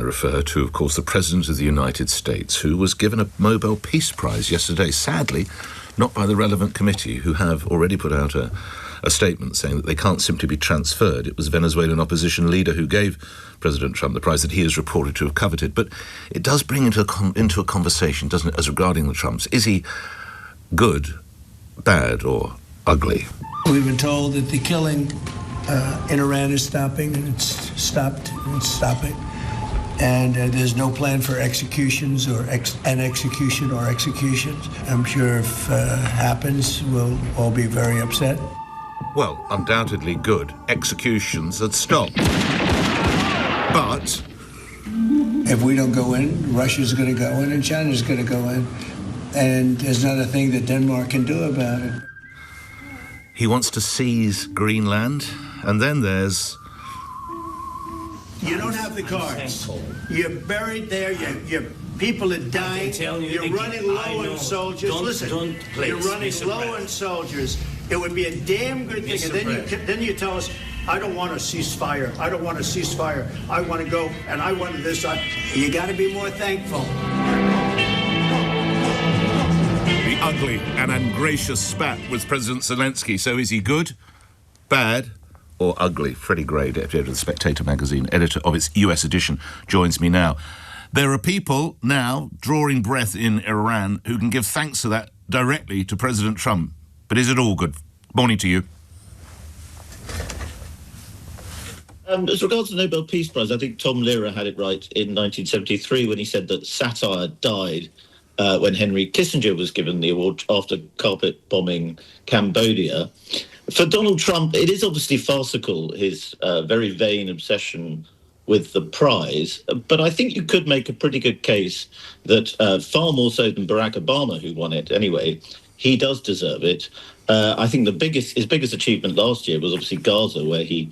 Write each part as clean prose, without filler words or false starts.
refer to, of course, the President of the United States, who was given a Nobel Peace Prize yesterday, sadly, not by the relevant committee, who have already put out a statement saying that they can't simply be transferred. It was a Venezuelan opposition leader who gave President Trump the prize that he is reported to have coveted. But it does bring into a conversation, doesn't it, as regarding the Trumps. Is he good, bad, or ugly? We've been told that the killing in Iran is stopping, and it's stopped, and it's stopping. And there's no plan for executions or an execution or executions. I'm sure if it happens, we'll all be very upset. Well, undoubtedly good. Executions had stopped. But if we don't go in, Russia's going to go in and China's going to go in. And there's not a thing that Denmark can do about it. He wants to seize Greenland, and then there's... You don't have the cards. You're buried there. Your people are dying. You're running low on soldiers. Listen, you're running low on soldiers. It would be a damn good thing. And then you tell us, I don't want a ceasefire. I don't want a ceasefire. I want to go, and I want this. You got to be more thankful. The ugly and ungracious spat with President Zelensky. So is he good, bad, or ugly? Freddy Gray, deputy editor of the Spectator magazine, editor of its US edition, joins me now. There are people now drawing breath in Iran who can give thanks for that directly to President Trump. But is it all good? Morning to you. As regards to the Nobel Peace Prize, I think Tom Lehrer had it right in 1973 when he said that satire died when Henry Kissinger was given the award after carpet bombing Cambodia. For Donald Trump, it is obviously farcical, his very vain obsession with the prize, but I think you could make a pretty good case that far more so than Barack Obama, who won it anyway, he does deserve it. I think his biggest achievement last year was obviously Gaza, where he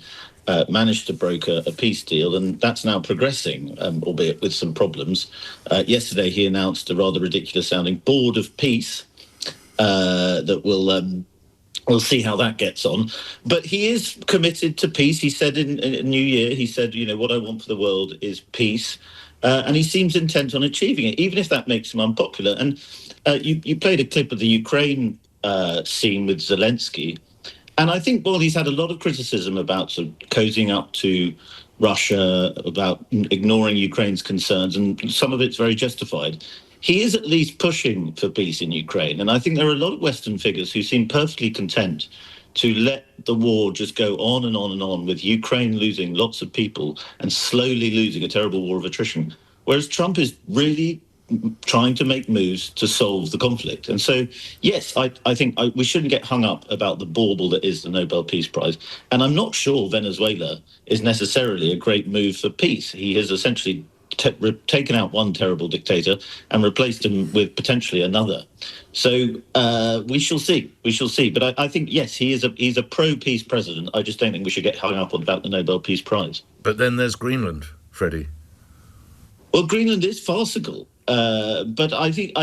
managed to broker a peace deal, and that's now progressing, albeit with some problems. Yesterday, he announced a rather ridiculous-sounding board of peace that will... We'll see how that gets on. But he is committed to peace. He said in New Year, he said, what I want for the world is peace. And he seems intent on achieving it, even if that makes him unpopular. And you played a clip of the Ukraine scene with Zelensky. And I think, he's had a lot of criticism about sort of cozying up to Russia, about ignoring Ukraine's concerns, and some of it's very justified. He is at least pushing for peace in Ukraine. And I think there are a lot of Western figures who seem perfectly content to let the war just go on and on and on, with Ukraine losing lots of people and slowly losing a terrible war of attrition. Whereas Trump is really trying to make moves to solve the conflict. And so, yes, I think we shouldn't get hung up about the bauble that is the Nobel Peace Prize. And I'm not sure Venezuela is necessarily a great move for peace. He has essentially taken out one terrible dictator and replaced him with potentially another. So we shall see. We shall see. But I think, yes, he's a pro-peace president. I just don't think we should get hung up on about the Nobel Peace Prize. But then there's Greenland, Freddie. Well, Greenland is farcical. But I think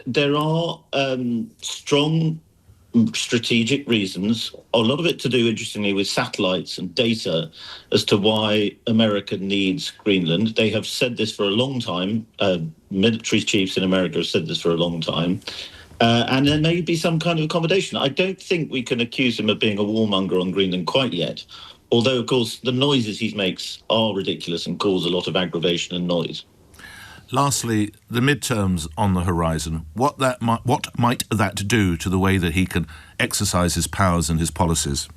there are strong strategic reasons, a lot of it to do, interestingly, with satellites and data as to why America needs Greenland. They have said this for a long time. Military chiefs in America have said this for a long time. And there may be some kind of accommodation. I don't think we can accuse him of being a warmonger on Greenland quite yet. Although, of course, the noises he makes are ridiculous and cause a lot of aggravation and noise. Lastly, the midterms on the horizon. What might that do to the way that he can exercise his powers and his policies?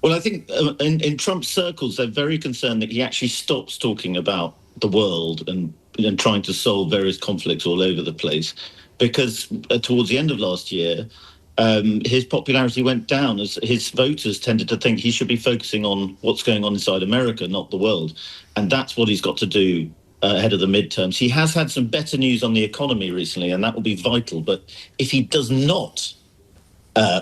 Well, I think in Trump's circles, they're very concerned that he actually stops talking about the world and trying to solve various conflicts all over the place. Because towards the end of last year, his popularity went down as his voters tended to think he should be focusing on what's going on inside America, not the world. And that's what he's got to do ahead of the midterms. He has had some better news on the economy recently, and that will be vital. But if he does not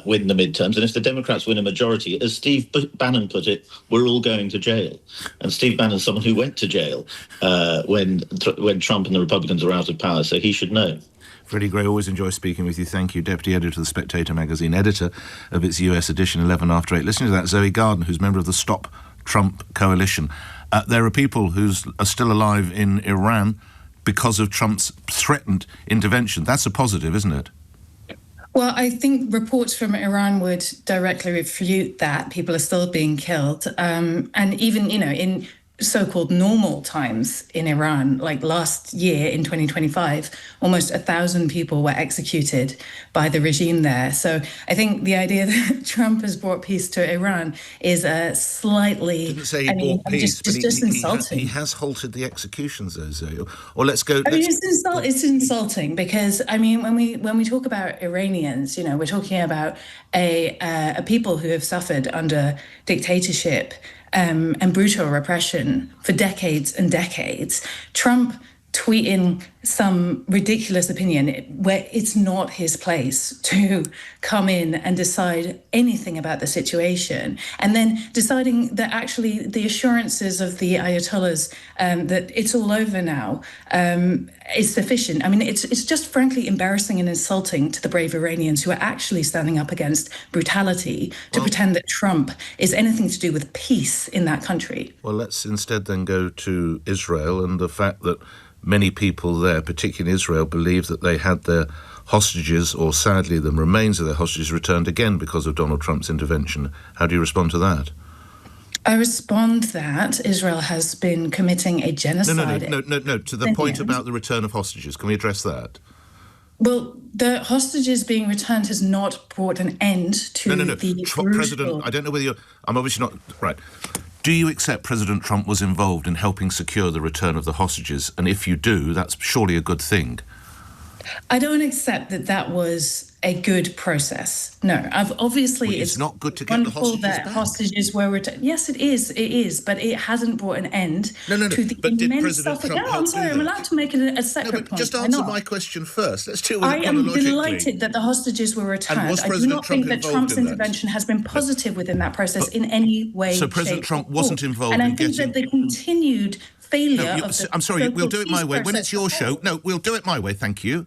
win the midterms, and if the Democrats win a majority, as Steve Bannon put it, we're all going to jail. And Steve Bannon's someone who went to jail when Trump and the Republicans were out of power, so he should know. Freddie Gray, always enjoy speaking with you. Thank you. Deputy Editor of the Spectator magazine, editor of its US edition, 11 after 8. Listening to that, Zoe Gardner, who's member of the Stop Trump coalition. There are people who are still alive in Iran because of Trump's threatened intervention. That's a positive, isn't it? Well, I think reports from Iran would directly refute that. People are still being killed. And even, in so-called normal times in Iran, like last year in 2025, almost 1,000 people were executed by the regime there. So I think the idea that Trump has brought peace to Iran is slightly... Didn't say he brought peace, but just insulting. He has halted the executions, though, Zoe. Or let's go... It's insulting because, when we talk about Iranians, we're talking about a people who have suffered under dictatorship and brutal repression for decades and decades. Trump tweeting some ridiculous opinion where it's not his place to come in and decide anything about the situation, and then deciding that actually the assurances of the Ayatollahs that it's all over now is sufficient. It's just frankly embarrassing and insulting to the brave Iranians who are actually standing up against brutality to pretend that Trump is anything to do with peace in that country. Well, let's instead then go to Israel and the fact that many people there, particularly in Israel, believe that they had their hostages, or sadly the remains of their hostages, returned again because of Donald Trump's intervention. How do you respond to that? I respond that Israel has been committing a genocide. No. To the point about the return of hostages. Can we address that? Well, the hostages being returned has not brought an end to the President, I don't know whether you're... I'm obviously not... Right. Do you accept President Trump was involved in helping secure the return of the hostages? And if you do, that's surely a good thing. I don't accept that was a good process. No, it's not good to get the hostages back. Hostages were returned. Yes, it is, but it hasn't brought an end to the but did immense President suffering. Trump I'm sorry, I'm allowed to make it a separate point. Just answer my question first. Let's deal with it chronologically. I am delighted that the hostages were returned. I do not think that Trump's intervention has been positive within that process in any way. So President Trump wasn't involved in getting... And I think that the continued failure of the... I'm sorry, we'll do it my way. When it's your show... No, we'll do it my way, thank you.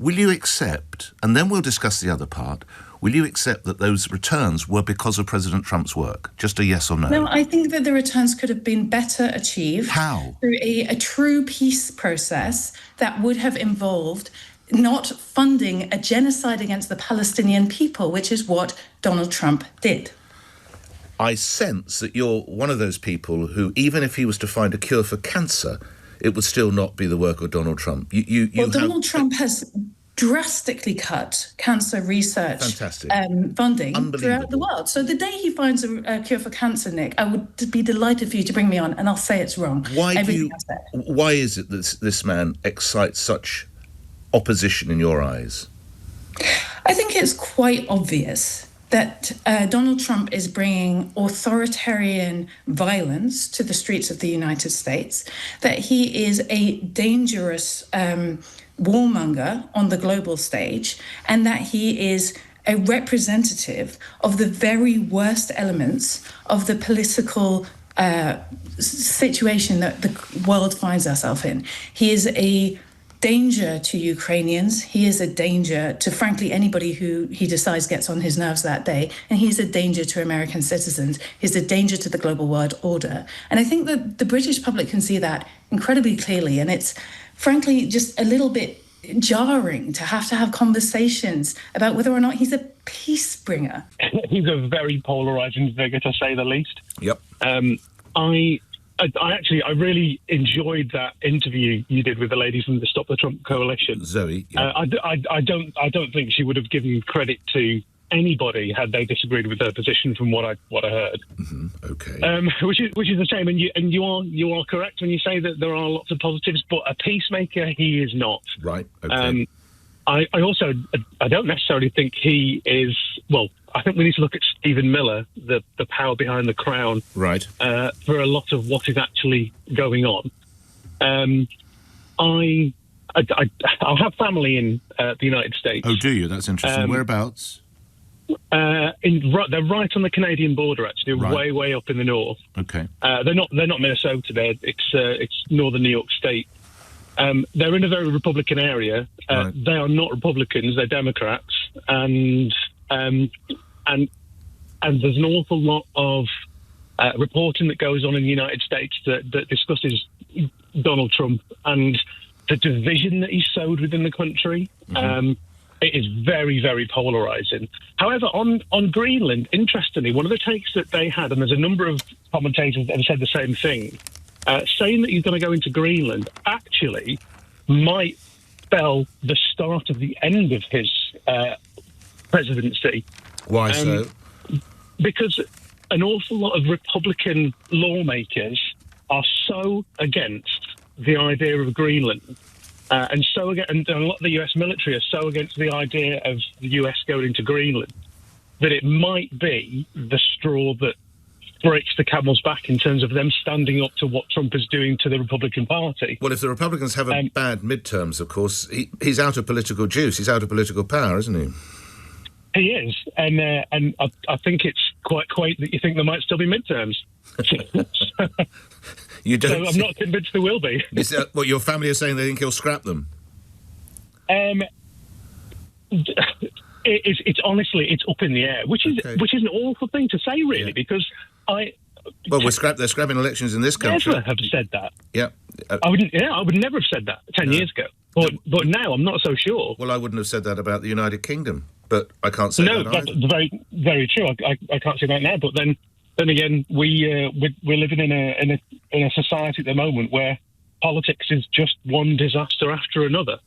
Will you accept, and then we'll discuss the other part, will you accept that those returns were because of President Trump's work? Just a yes or no? No, I think that the returns could have been better achieved. How? Through a true peace process that would have involved not funding a genocide against the Palestinian people, which is what Donald Trump did. I sense that you're one of those people who, even if he was to find a cure for cancer, it would still not be the work of Donald Trump. Donald Trump has drastically cut cancer research funding throughout the world. So the day he finds a cure for cancer, Nick, I would be delighted for you to bring me on, and I'll say it's wrong. Why is it that this man excites such opposition in your eyes? I think it's quite obvious that Donald Trump is bringing authoritarian violence to the streets of the United States, that he is a dangerous warmonger on the global stage, and that he is a representative of the very worst elements of the political situation that the world finds ourselves in. He is a danger to Ukrainians. He is a danger to, frankly, anybody who he decides gets on his nerves that day. And he's a danger to American citizens. He's a danger to the global world order. And I think that the British public can see that incredibly clearly. And it's, frankly, just a little bit jarring to have conversations about whether or not he's a peace bringer. He's a very polarizing figure, to say the least. Yep. I really enjoyed that interview you did with the lady from the Stop the Trump Coalition, Zoe. Yeah. I don't think she would have given credit to anybody had they disagreed with her position from what I heard. Mm-hmm. Okay. Which is a shame, and you are correct when you say that there are lots of positives, but a peacemaker he is not. Right. Okay. I also don't necessarily think he is. Well, I think we need to look at Stephen Miller, the power behind the crown, right, for a lot of what is actually going on. I have family in the United States. Oh, do you? That's interesting. Whereabouts? They're right on the Canadian border, actually, right. way up in the north. Okay. They're not Minnesota. It's northern New York State. They're in a very Republican area. Right. They are not Republicans; they're Democrats, and there's an awful lot of reporting that goes on in the United States that discusses Donald Trump and the division that he sowed within the country. It is very, very polarising. However, on Greenland, interestingly, one of the takes that they had, and there's a number of commentators that have said the same thing, saying that he's going to go into Greenland actually might spell the start of the end of his presidency. Why so? Because an awful lot of Republican lawmakers are so against the idea of Greenland, and a lot of the US military are so against the idea of the US going into Greenland, that it might be the straw that breaks the camel's back in terms of them standing up to what Trump is doing to the Republican Party. Well, if the Republicans have a bad midterms, of course, he's out of political juice. He's out of political power, isn't he? He is, and I think it's quite quaint that you think there might still be midterms. You don't. So I'm not convinced there will be. What your family is saying? They think he'll scrap them. It's honestly up in the air, which is an awful thing to say, really, because they're scrapping elections in this country. Never have said that. Yeah, I would never have said that 10 years ago. But now I'm not so sure. Well, I wouldn't have said that about the United Kingdom, but I can't say that either. No, that's very, very true. I can't say that now. But then again, we're living in a society at the moment where politics is just one disaster after another.